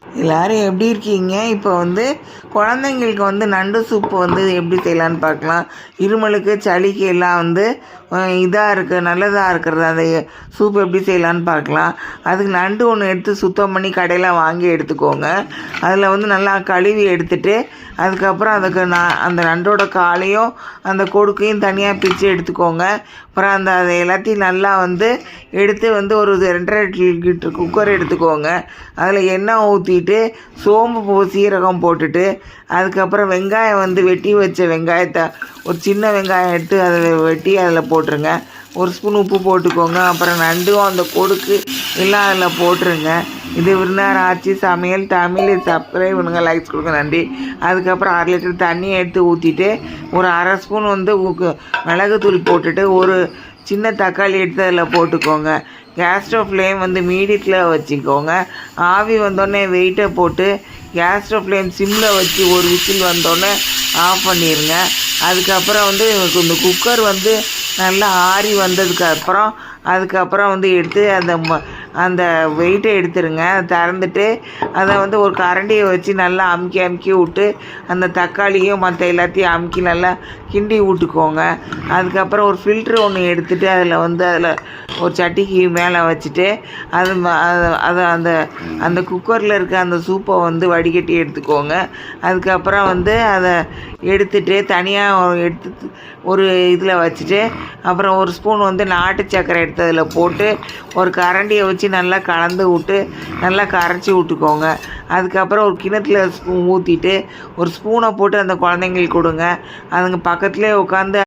எல்லாரும் எப்படி இருக்கீங்க? இப்போ குழந்தைங்களுக்கு நண்டு சூப்பு எப்படி செய்யலான்னு பார்க்கலாம். இருமலுக்கு, சளிக்கு எல்லாம் இதாக இருக்குது, நல்லதாக இருக்கிறது. அந்த சூப் எப்படி செய்யலான்னு பார்க்கலாம். அதுக்கு நண்டு ஒன்று எடுத்து சுத்தம் பண்ணி கடையில் வாங்கி எடுத்துக்கோங்க. அதில் நல்லா கழுவி எடுத்துட்டு, அதுக்கப்புறம் அதுக்கு அந்த நண்டோட காலையும் அந்த கொடுக்கையும் தனியாக பிச்சு எடுத்துக்கோங்க. அப்புறம் அதை எல்லாத்தையும் நல்லா எடுத்து ஒரு 2.5 லிட்டர் குக்கர் எடுத்துக்கோங்க. அதில் எண்ணெய் ஊற்றிட்டு சோம்பு சீரகம் போட்டுட்டு, அதுக்கப்புறம் வெங்காயம் வெட்டி வச்ச வெங்காயத்தை ஒரு சின்ன வெங்காயம் எடுத்து அதை வெட்டி அதில் போட்டுருங்க. 1 ஸ்பூன் உப்பு போட்டுக்கோங்க. அப்புறம் நண்டும் அந்த கொடுக்கு எல்லாம் அதில் போட்டுருங்க. இது விருந்தார் ஆச்சி சமையல் தமிழ். சப்ஸ்கிரைப் பண்ணுங்கள், லைக்ஸ் கொடுங்க, நன்றி. அதுக்கப்புறம் 1/2 லிட்டர் தண்ணியை எடுத்து ஊற்றிட்டு, ஒரு 1/2 ஸ்பூன் மிளகுத்தூள் போட்டுட்டு, ஒரு சின்ன தக்காளி எடுத்து அதில் போட்டுக்கோங்க. கேஸ் ஸ்டவ் ஃப்ளேம் மீடியத்தில் வச்சுக்கோங்க. ஆவி வந்தோடனே வெயிட்டை போட்டு கேஸ் ஸ்டவ் ஃப்ளேம் சிம்மில் வச்சு ஒரு விசில் வந்தோடனே ஆஃப் பண்ணிடுங்க. அதுக்கப்புறம் இந்த குக்கர் நல்லா ஆறி வந்ததுக்கப்புறம் அதுக்கப்புறம் எடுத்து அந்த வெயிட்டை எடுத்துருங்க. திறந்துட்டு அதை ஒரு கரண்டியை வச்சு நல்லா அமுக்கி விட்டு அந்த தக்காளியும் மற்ற எல்லாத்தையும் அமுக்கி நல்லா கிண்டி விட்டுக்கோங்க. அதுக்கப்புறம் ஒரு ஃபில்ட்ரு ஒன்று எடுத்துகிட்டு அதில் ஒரு சட்டிக்கு மேலே வச்சுட்டு அது அந்த குக்கரில் இருக்க அந்த சூப்பை வடிகட்டி எடுத்துக்கோங்க. அதுக்கப்புறம் அதை எடுத்துகிட்டு தனியாக எடுத்து ஒரு இதில் வச்சுட்டு, அப்புறம் 1 ஸ்பூன் நாட்டு சர்க்கரை எடுத்து அதில் போட்டு ஒரு கரண்டியை வச்சு நல்லா கலந்து விட்டு நல்லா கரைச்சி விட்டுக்கோங்க. அதுக்கப்புறம் ஒரு கிணத்துல ஊற்றிட்டு ஒரு ஸ்பூனை போட்டு அந்த குழந்தைங்களுக்கு கொடுங்க. அதுங்க பக்கத்துலேயே உட்காந்து